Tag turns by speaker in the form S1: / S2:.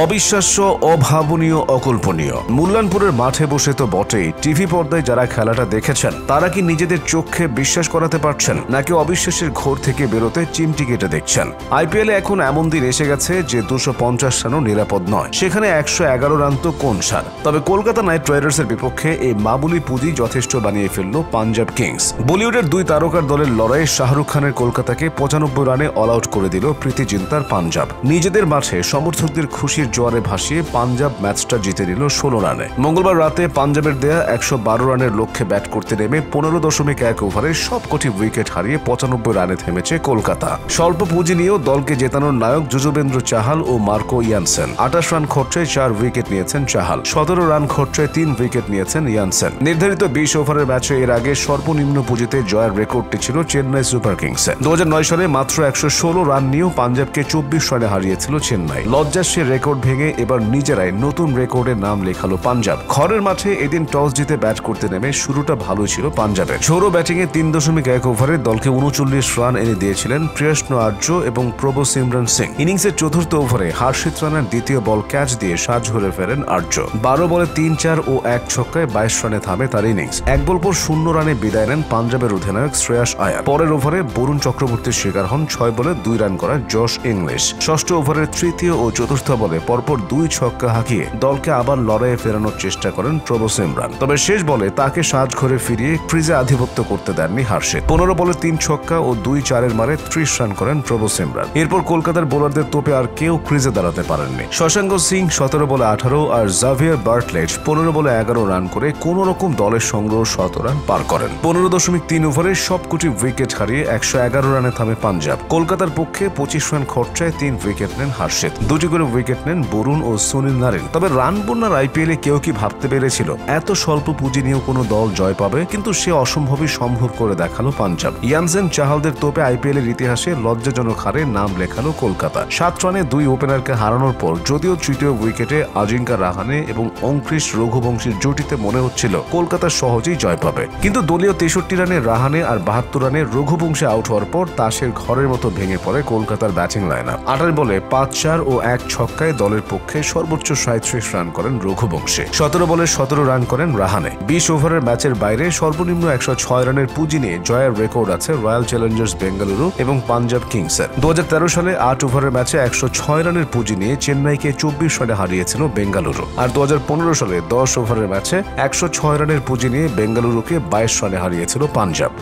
S1: অবিশ্বাস্য, অভাবনীয়, অকল্পনীয়। মুল্লানপুরের মাঠে বসে তো বটেই, টিভি পর্দায় যারা খেলাটা দেখেছেন তারা কি নিজেদের চোখে বিশ্বাস করাতে পারছেন, নাকি অবিশ্বাসের ঘোর থেকে বেরোতে চিমটি কেটে দেখছেন? আইপিএলে এখন এমন দিন এসে গেছে যে 250 রানও নিরাপদ নয়, সেখানে 111 রান তো কোন সার। তবে কলকাতা নাইট রাইডার্সের বিপক্ষে এই মামুলি পুঁজি যথেষ্ট বানিয়ে ফেলল পাঞ্জাব কিংস। বলিউডের দুই তারকার দলের লড়াইয়ে শাহরুখ খানের কলকাতাকে 95 রানে অল আউট করে দিল প্রীতি জিন্তার পাঞ্জাব। নিজেদের মাঠে সমর্থকদের খুশির জোয়ারে ভাসিয়ে পাঞ্জাব ম্যাচটা জিতে নিল 16 রানে। মঙ্গলবার রাতে পাঞ্জাবের দেয়া 112 রানের লক্ষ্যে ব্যাট করতে নেমে 15.1 ওভারে সবকটি উইকেট হারিয়ে 95 রানে থেমেছে কলকাতা। স্বল্প পুঁজি নিয়েও দলকে জেতানোর নায়ক যুজবেন্দ্র চাহাল ও মার্কো ইয়ানসেন। 28 রান খরচায় 4 উইকেট নিয়েছেন চাহাল, 17 রান খরচায় 3 উইকেট নিয়েছেন ইয়ানসেন। নির্ধারিত 20 ওভারের ম্যাচে এর আগে সর্বনিম্ন পুঁজিতে জয়ের রেকর্ডটি ছিল চেন্নাই সুপার কিংসের। 2009 সালে মাত্র 116 রান নিয়েও পাঞ্জাবকে 24 রানে হারিয়েছিল চেন্নাই। লজ্জার সে রেকর্ড ভেঙে এবার নিজেরাই নতুন রেকর্ডের নাম লেখালো পাঞ্জাব। ঘরের মাঠে এদিন টস জিতে ব্যাট করতে নেমে শুরুটা ভালোই ছিল পাঞ্জাবের। ঝোড়ো ব্যাটিংয়ে 3.1 ওভারে দলকে 39 রান এনে দিয়েছিলেন প্রিয়াষ্ণ আর্য এবং প্রভু সিমরন সিং। ইনিংসের চতুর্থ ওভারে হার্ষিত রানের দ্বিতীয় বল ক্যাচ দিয়ে সাজ ঝরে ফেরেন আর্য। 12 বলে 3 4 ও 1 ছক্কায় 22 রানে থামে তার ইনিংস। এক বল পর 0 রানে বিদায় নেন পাঞ্জাবের অধিনায়ক শ্রেয়াস আয়ার। পরের ওভারে বরুণ চক্রবর্তীর শিকার হন 6 বলে 2 রান করা জশ ইংলিশ। ষষ্ঠ ওভারের তৃতীয় ও চতুর্থ বলে পরপর 2 ছক্কা হাঁকিয়ে দলকে আবার লড়াইয়ে ফেরানোর চেষ্টা করেন প্রভু সিমরন। তবে শেষ বলে তাকে সাজ ঘরে ফিরিয়ে ক্রিজে আধিপত্য করতে দেননি হার্ষিত। 15 বলে 3 ছক্কা ও 2 4-এর মারে 30 রান করেন প্রভু সিমরন। এরপর কলকাতার বোলারদের তোপে আর কেউ ক্রিজে দাঁড়াতে পারেননি। শশাঙ্ক সিং 17 বলে 18 আর জাভিয়ার বার্টলেট 15 বলে 11 রান করে কোন রকম দলের সংগ্রহ 100 রান পার করেন। 15.3 ওভারে সবকটি উইকেট হারিয়ে 111 রানে থামে পাঞ্জাব। কলকাতার পক্ষে 25 রান খরচায় 3 উইকেট নেন হার্ষিত, 2টি করে উইকেট নেন বরুণ ও সুনীল নারিন। তবে রান বন্যার আইপিএলে কেউ কি ভাবতে পেরেছিল এত স্বল্প পুঁজি নিয়েও কোনো দল জয় পাবে? কিন্তু সে অসম্ভবই সম্ভব করে দেখালো পাঞ্জাব। ইয়ানসেন চাহালদের তোপে আইপিএল এর ইতিহাসে লজ্জাজনক হারে নাম লেখালো কলকাতা। 7 রানে 2 ওপেনারকে হারানোর পর যদিও তৃতীয় উইকেটে আজিঙ্কা রাহানে এবং অঙ্কৃশ রঘুবংশীর জুটিতে মনে হচ্ছিল কলকাতা সহজেই জয় পাবে, কিন্তু দলীয় 63 রানে রাহানে আর 72 রানে রঘুবংশী আউট হওয়ার পর তাসের ঘরের মতো ভেঙে পড়ে কলকাতার ব্যাটিং লাইন আপ। 28 বলে 5 4 ও 1 ছক্কায় দলের পক্ষে সর্বোচ্চ 37 রান করেন রঘুবংশী। 17 বলে 17 রান করেন রাহানে। 20 ওভারের ম্যাচের বাইরে সর্বনিম্ন 106 রানের পুঁজি নিয়ে জয়ের রেকর্ড আছে রয়্যাল চ্যালেঞ্জার্স বেঙ্গালুরু এবং পাঞ্জাব কিংসের। 2013 সালে 8 ওভারের ম্যাচে 106 রানের পুঁজি নিয়ে চেন্নাইকে 24 রানে হারিয়েছিল বেঙ্গালুরু। আর 2015 সালে 10 ওভারের ম্যাচে 106 রানের পুঁজি নিয়ে বেঙ্গালুরুকে 22 রানে হারিয়েছিল পাঞ্জাব।